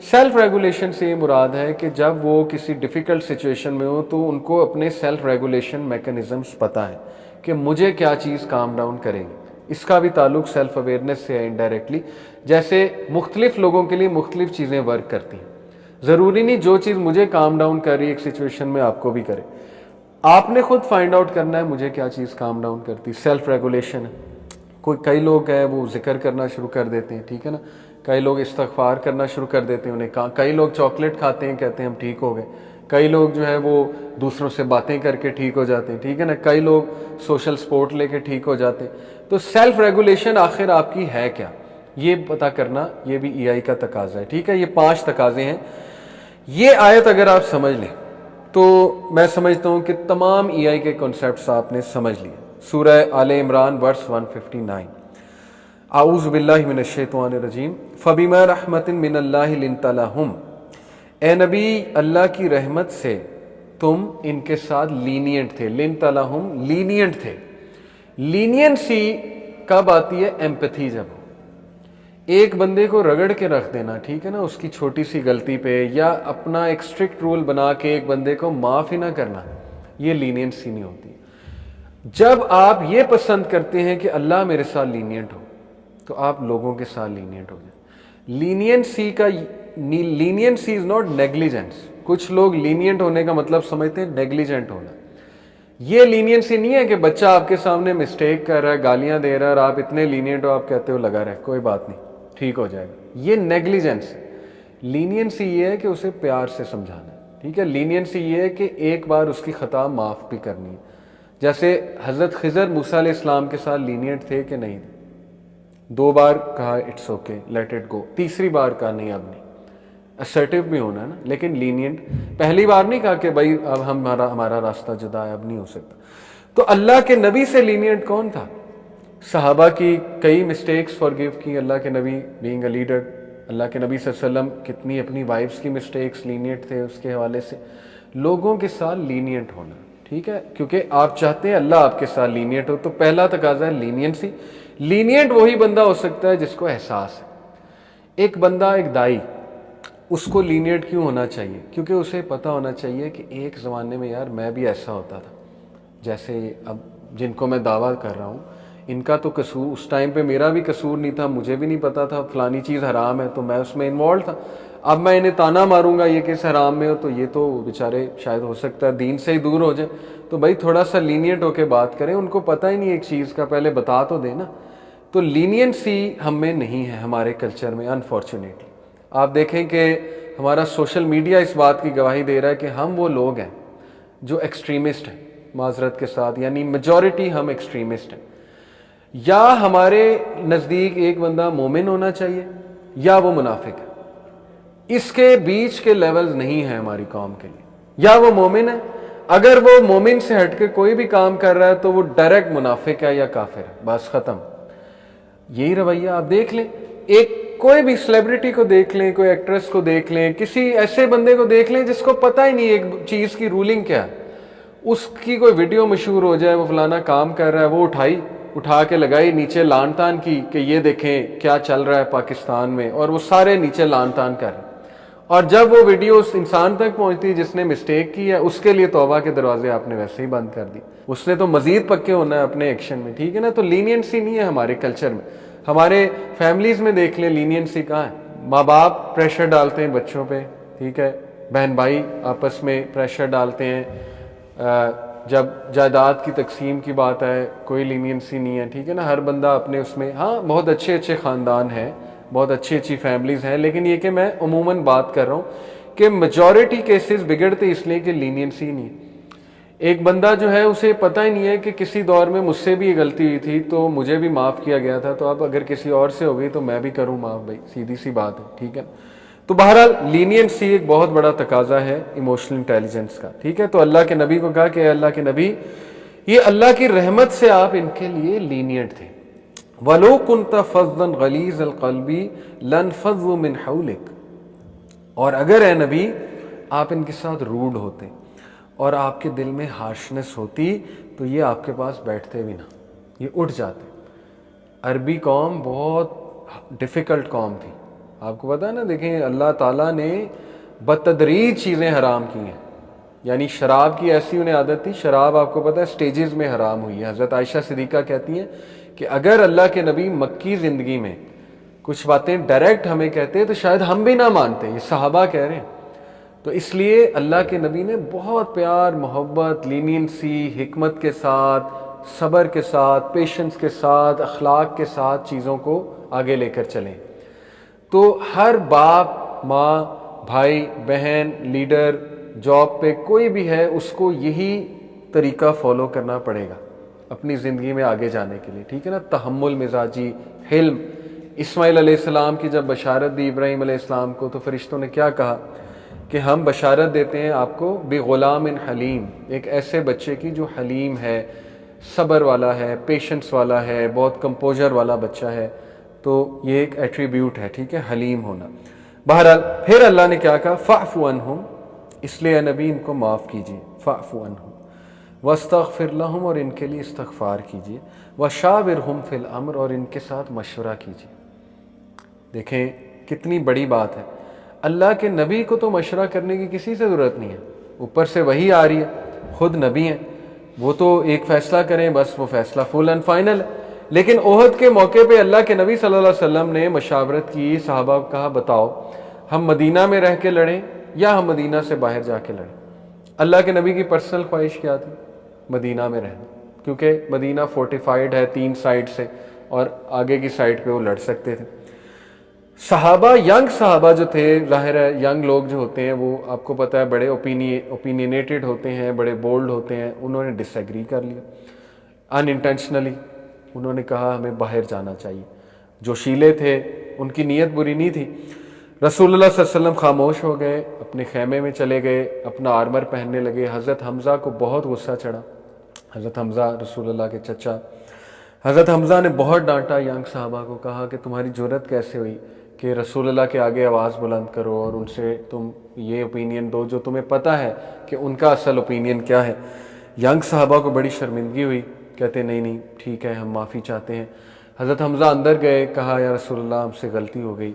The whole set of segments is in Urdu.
سیلف ریگولیشن سے یہ مراد ہے کہ جب وہ کسی ڈیفیکلٹ سچویشن میں ہو تو ان کو اپنے سیلف ریگولیشن میکانزمس پتہ ہے کہ مجھے کیا چیز کام ڈاؤن کرے گی. اس کا بھی تعلق سیلف اویئرنیس سے ہے انڈائریکٹلی. جیسے مختلف لوگوں کے لیے مختلف چیزیں ورک کرتی ہیں. ضروری نہیں جو چیز مجھے کام ڈاؤن کر رہی ہے ایک سچویشن میں آپ کو بھی کرے. آپ نے خود فائنڈ آؤٹ کرنا ہے مجھے کیا چیز کام ڈاؤن کرتی. سیلف ریگولیشن ہے. کئی لوگ ہیں وہ ذکر کرنا شروع کر دیتے ہیں, ٹھیک ہے نا. کئی لوگ استغفار کرنا شروع کر دیتے ہیں انہیں. کئی لوگ چاکلیٹ کھاتے ہیں, کہتے ہیں ہم ٹھیک ہو گئے. کئی لوگ جو ہے وہ دوسروں سے باتیں کر کے ٹھیک ہو جاتے ہیں, ٹھیک ہے نا. کئی لوگ سوشل سپورٹ لے کے ٹھیک ہو جاتے ہیں. تو سیلف ریگولیشن آخر آپ کی ہے کیا, یہ پتہ کرنا یہ بھی EI کا تقاضا ہے, ٹھیک ہے. یہ 5 تقاضے ہیں. یہ آیت اگر آپ سمجھ لیں تو میں سمجھتا ہوں کہ تمام EI کے کنسیپٹس آپ نے سمجھ لیے. سورہ آل عمران ورس 159. اعوذ باللہ من الشیطان الرجیم. فبما رحمت من اللہ لنت لہم. اے نبی اللہ کی رحمت سے تم ان کے ساتھ لینینٹ تھے. لنت لہم لینینٹ تھے. لینینسی کب آتی ہے؟ ایمپتھی. جب ایک بندے کو رگڑ کے رکھ دینا, ٹھیک ہے نا, اس کی چھوٹی سی غلطی پہ, یا اپنا ایک اسٹرکٹ رول بنا کے ایک بندے کو معاف ہی نہ کرنا, یہ لینینسی نہیں ہوتی. جب آپ یہ پسند کرتے ہیں کہ اللہ میرے ساتھ لینینٹ ہو تو آپ لوگوں کے ساتھ لینینٹ ہو جائیں. Leniency is not negligence. کچھ لوگ لینینٹ ہونے کا مطلب سمجھتے ہیں نیگلیجنٹ ہونا. یہ لینینسی نہیں ہے کہ بچہ آپ کے سامنے مسٹیک کر رہا ہے, گالیاں دے رہا ہے, اور آپ اتنے لینینٹ ہو, آپ کہتے ہو لگا رہے کوئی بات نہیں ٹھیک ہو جائے گا. یہ نیگلیجنس ہے. لینینسی یہ ہے کہ اسے پیار سے سمجھانا ہے, ٹھیک ہے. لینینسی یہ ہے کہ ایک بار اس کی خطا معاف بھی کرنی ہے. جیسے حضرت خضر موسیٰ علیہ السلام کے ساتھ لینینٹ تھے کہ نہیں تھے؟ 2 بار کہا it's okay let it go, تیسری بار کہا نہیں اب نہیں. اسرٹیو بھی ہونا ہے نا, لیکن لینینٹ. پہلی بار نہیں کہا کہ بھائی اب ہمارا راستہ جدا ہے, اب نہیں ہو سکتا. تو اللہ کے نبی سے لینینٹ کون تھا؟ صحابہ کی کئی مسٹیکس فارگیو کی. اللہ کے نبی بینگ اے لیڈر, اللہ کے نبی صلی اللہ علیہ وسلم کتنی اپنی وائفز کی مسٹیکس لینینٹ تھے. اس کے حوالے سے لوگوں کے ساتھ لینینٹ ہونا, ٹھیک ہے, کیونکہ آپ چاہتے ہیں اللہ آپ کے ساتھ لینینٹ ہو. تو پہلا تقاضا ہے لینینسی. لینینٹ وہی بندہ ہو سکتا ہے جس کو احساس ہے. ایک بندہ, ایک دائی, اس کو لینینٹ کیوں ہونا چاہیے؟ کیونکہ اسے پتہ ہونا چاہیے کہ ایک زمانے میں یار میں بھی ایسا ہوتا تھا. جیسے اب جن کو میں دعویٰ کر رہا ہوں ان کا تو قصور, اس ٹائم پہ میرا بھی قصور نہیں تھا, مجھے بھی نہیں پتا تھا فلانی چیز حرام ہے تو میں اس میں انوالو تھا. اب میں انہیں تانا ماروں گا یہ کس حرام میں ہو, تو یہ تو بیچارے شاید ہو سکتا ہے دین سے ہی دور ہو جائیں. تو بھائی تھوڑا سا لینینٹ ہو کے بات کریں, ان کو پتہ ہی نہیں ایک چیز کا, پہلے بتا تو دیں نا. تو لینینسی ہم میں نہیں ہے ہمارے کلچر میں انفارچونیٹلی. آپ دیکھیں کہ ہمارا سوشل میڈیا اس بات کی گواہی دے رہا ہے کہ ہم وہ لوگ ہیں جو ایکسٹریمسٹ ہیں, معذرت کے ساتھ, یعنی میجورٹی ہم ایکسٹریمسٹ ہیں. یا ہمارے نزدیک ایک بندہ مومن ہونا چاہیے یا وہ منافق ہے. اس کے بیچ کے لیولز نہیں ہیں ہماری قوم کے لیے. یا وہ مومن ہے, اگر وہ مومن سے ہٹ کے کوئی بھی کام کر رہا ہے تو وہ ڈائریکٹ منافق ہے یا کافر ہے, بس ختم. یہی رویہ آپ دیکھ لیں, ایک کوئی بھی سیلیبریٹی کو دیکھ لیں, کوئی ایکٹریس کو دیکھ لیں, کسی ایسے بندے کو دیکھ لیں جس کو پتہ ہی نہیں ایک چیز کی رولنگ کیا ہے. اس کی کوئی ویڈیو مشہور ہو جائے, وہ فلانا کام کر رہا ہے, وہ اٹھا کے لگائی نیچے لان تان کی کہ یہ دیکھیں کیا چل رہا ہے پاکستان میں, اور وہ سارے نیچے لان تان کر رہے ہیں. اور جب وہ ویڈیو اس انسان تک پہنچتی جس نے مسٹیک کی ہے, اس کے لیے توبہ کے دروازے آپ نے ویسے ہی بند کر دی. اس نے تو مزید پکے ہونا ہے اپنے ایکشن میں, ٹھیک ہے نا. تو لینینسی نہیں ہے ہمارے کلچر میں. ہمارے فیملیز میں دیکھ لیں لینینسی کہاں ہے. ماں باپ پریشر ڈالتے ہیں بچوں پہ, ٹھیک ہے, بہن بھائی آپس میں پریشر ڈالتے ہیں. جب جائیداد کی تقسیم کی بات ہے کوئی لینینسی نہیں ہے, ٹھیک ہے نا. ہر بندہ اپنے اس میں, ہاں بہت اچھے خاندان ہیں, بہت اچھی فیملیز ہیں, لیکن یہ کہ میں عموماً بات کر رہا ہوں کہ میجورٹی کیسز بگڑتے اس لیے کہ لینینسی نہیں ہے. ایک بندہ جو ہے اسے پتہ ہی نہیں ہے کہ کسی دور میں مجھ سے بھی یہ غلطی ہوئی تھی تو مجھے بھی معاف کیا گیا تھا, تو اب اگر کسی اور سے ہو گئی تو میں بھی کروں معاف. بھائی سیدھی سی بات ہے, ٹھیک ہے. تو بہرحال لینینسی ایک بہت بڑا تقاضا ہے ایموشنل انٹیلیجنس کا, ٹھیک ہے. تو اللہ کے نبی کو کہا کہ اے اللہ کے نبی, یہ اللہ کی رحمت سے آپ ان کے لیے لینینٹ تھے. وَلَوْ كُنْتَ فَظًّا غَلِيظَ الْقَلْبِ لَانفَضُّوا مِنْ حَوْلِكَ, اور اگر اے نبی آپ ان کے ساتھ روڈ ہوتے اور آپ کے دل میں ہارشنس ہوتی تو یہ آپ کے پاس بیٹھتے بھی نہ, یہ اٹھ جاتے. عربی قوم بہت ڈیفیکلٹ قوم تھی, آپ کو پتا ہے نا، دیکھیں اللہ تعالیٰ نے بتدریج چیزیں حرام کی ہیں. یعنی شراب کی ایسی انہیں عادت تھی، شراب آپ کو پتا ہے سٹیجز میں حرام ہوئی ہے. حضرت عائشہ صدیقہ کہتی ہیں کہ اگر اللہ کے نبی مکی زندگی میں کچھ باتیں ڈائریکٹ ہمیں کہتے تو شاید ہم بھی نہ مانتے. یہ صحابہ کہہ رہے ہیں. تو اس لیے اللہ کے نبی نے بہت پیار، محبت، لینینسی، حکمت کے ساتھ، صبر کے ساتھ، پیشنس کے ساتھ، اخلاق کے ساتھ چیزوں کو آگے لے کر چلیں. تو ہر باپ، ماں، بھائی، بہن، لیڈر، جاب پہ کوئی بھی ہے، اس کو یہی طریقہ فالو کرنا پڑے گا اپنی زندگی میں آگے جانے کے لیے. ٹھیک ہے نا. تحمل مزاجی، حلم. اسماعیل علیہ السلام کی جب بشارت دی ابراہیم علیہ السلام کو، تو فرشتوں نے کیا کہا کہ ہم بشارت دیتے ہیں آپ کو بغلام حلیم، ایک ایسے بچے کی جو حلیم ہے، صبر والا ہے، پیشنس والا ہے، بہت کمپوزر والا بچہ ہے. تو یہ ایک ایٹریبیوٹ ہے. ٹھیک ہے، حلیم ہونا. بہرحال پھر اللہ نے کیا کہا، فاعف عنہم، اس لیے نبی ان کو معاف کیجیے. فاعف عنہم واستغفر لہم، اور ان کے لیے استغفار کیجیے. وشاورہم فی الامر، اور ان کے ساتھ مشورہ کیجیے. دیکھیں کتنی بڑی بات ہے. اللہ کے نبی کو تو مشورہ کرنے کی کسی سے ضرورت نہیں ہے. اوپر سے وہی آ رہی ہے، خود نبی ہیں، وہ تو ایک فیصلہ کریں بس، وہ فیصلہ فل اینڈ فائنل ہے. لیکن احد کے موقع پہ اللہ کے نبی صلی اللہ علیہ وسلم نے مشاورت کی. صحابہ کو کہا بتاؤ ہم مدینہ میں رہ کے لڑیں یا ہم مدینہ سے باہر جا کے لڑیں. اللہ کے نبی کی پرسنل خواہش کیا تھی؟ مدینہ میں رہنا، کیونکہ مدینہ فورٹیفائڈ ہے 3 سائڈ سے، اور آگے کی سائڈ پہ وہ لڑ سکتے تھے. صحابہ، ینگ صحابہ جو تھے، ظاہر ہے ینگ لوگ جو ہوتے ہیں وہ آپ کو پتہ ہے بڑے اوپینینیٹڈ ہوتے ہیں، بڑے بولڈ ہوتے ہیں. انہوں نے ڈس ایگری کر لیا ان انٹینشنلی. انہوں نے کہا ہمیں باہر جانا چاہیے. جو شیلے تھے ان کی نیت بری نہیں تھی. رسول اللہ صلی اللہ علیہ وسلم خاموش ہو گئے، اپنے خیمے میں چلے گئے، اپنا آرمر پہننے لگے. حضرت حمزہ کو بہت غصہ چڑھا. حضرت حمزہ رسول اللہ کے چچا، حضرت حمزہ نے بہت ڈانٹا ینگ صحابہ کو. کہا کہ تمہاری جرت کیسے ہوئی کہ رسول اللہ کے آگے آواز بلند کرو اور ان سے تم یہ اوپینین دو جو تمہیں پتہ ہے کہ ان کا اصل اوپینین کیا ہے. ینگ صحابہ کو بڑی شرمندگی ہوئی. کہتے نہیں نہیں ٹھیک ہے، ہم معافی چاہتے ہیں. حضرت حمزہ اندر گئے، کہا یا رسول اللہ ہم سے غلطی ہو گئی،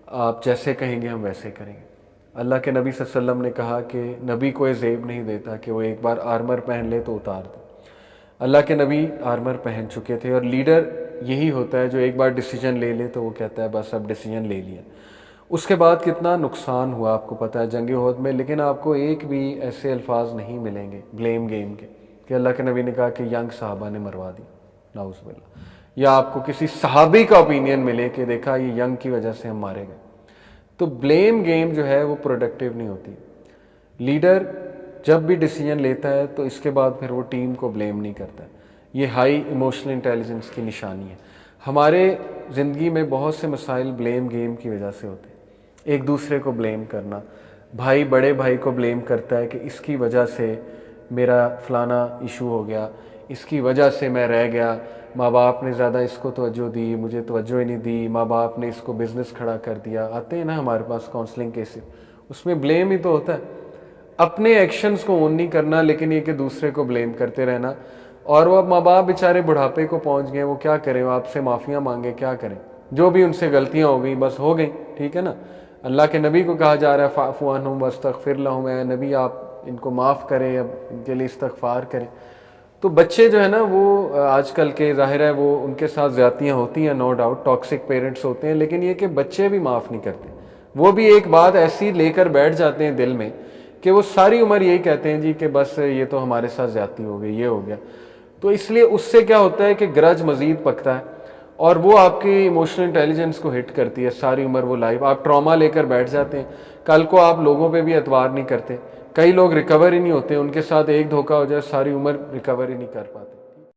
آپ جیسے کہیں گے ہم ویسے کریں گے. اللہ کے نبی صلی اللہ علیہ وسلم نے کہا کہ نبی کو یہ زیب نہیں دیتا کہ وہ ایک بار آرمر پہن لے تو اتار دے. اللہ کے نبی آرمر پہن چکے تھے. اور لیڈر یہی ہوتا ہے جو ایک بار ڈیسیجن لے لے تو وہ کہتا ہے بس اب ڈیسیجن لے لیا. اس کے بعد کتنا نقصان ہوا آپ کو پتہ ہے جنگ احد میں. لیکن آپ کو ایک بھی ایسے الفاظ نہیں ملیں گے بلیم گیم کے کہ اللہ کے نبی نے کہا کہ ینگ صحابہ نے مروا دی، نعوذ باللہ. یا آپ کو کسی صحابی کا اوپینین ملے کہ دیکھا یہ ینگ کی وجہ سے ہم مارے گئے. تو بلیم گیم جو ہے وہ پروڈکٹیو نہیں ہوتی. لیڈر جب بھی ڈیسیجن لیتا ہے تو اس کے بعد پھر وہ ٹیم کو بلیم نہیں کرتا. یہ ہائی ایموشنل انٹیلیجنس کی نشانی ہے. ہمارے زندگی میں بہت سے مسائل بلیم گیم کی وجہ سے ہوتے ہیں. ایک دوسرے کو بلیم کرنا. بھائی بڑے بھائی کو بلیم کرتا ہے کہ اس کی وجہ سے میرا فلانا ایشو ہو گیا، اس کی وجہ سے میں رہ گیا، ماں باپ نے زیادہ اس کو توجہ دی، مجھے توجہ ہی نہیں دی، ماں باپ نے اس کو بزنس کھڑا کر دیا. آتے ہیں نا ہمارے پاس کاؤنسلنگ کیسز، اس میں بلیم ہی تو ہوتا ہے. اپنے ایکشنز کو اون نہیں کرنا لیکن یہ کہ دوسرے کو بلیم کرتے رہنا. اور وہ اب ماں باپ بیچارے بڑھاپے کو پہنچ گئے، وہ کیا کریں، وہ آپ سے معافیاں مانگے، کیا کریں. جو بھی ان سے غلطیاں ہو گئیں بس ہو گئیں. ٹھیک ہے نا. اللہ کے نبی کو کہا جا رہا ہے فاعف عنہم واستغفر لہم، اے نبی آپ ان کو معاف کریں، اب ان کے لیے استغفار کریں. تو بچے جو ہے نا وہ آج کل کے ظاہر ہے وہ ان کے ساتھ زیادتیاں ہوتی ہیں، نو ڈاؤٹ ٹاکسک پیرنٹس ہوتے ہیں، لیکن یہ کہ بچے بھی معاف نہیں کرتے. وہ بھی ایک بات ایسی لے کر بیٹھ جاتے ہیں دل میں کہ وہ ساری عمر یہی کہتے ہیں جی کہ بس یہ تو ہمارے ساتھ زیادتی ہو گئی، یہ ہو گیا. تو اس لیے اس سے کیا ہوتا ہے کہ گرج مزید پکتا ہے اور وہ آپ کی ایموشنل انٹیلیجنس کو ہٹ کرتی ہے. ساری عمر وہ لائف آپ ٹراما لے کر بیٹھ جاتے ہیں. کل کو آپ لوگوں پہ بھی اعتبار نہیں کرتے. کئی لوگ ریکور ہی نہیں ہوتے، ان کے ساتھ ایک دھوکہ ہو جائے ساری عمر ریکور ہی نہیں کر پاتے.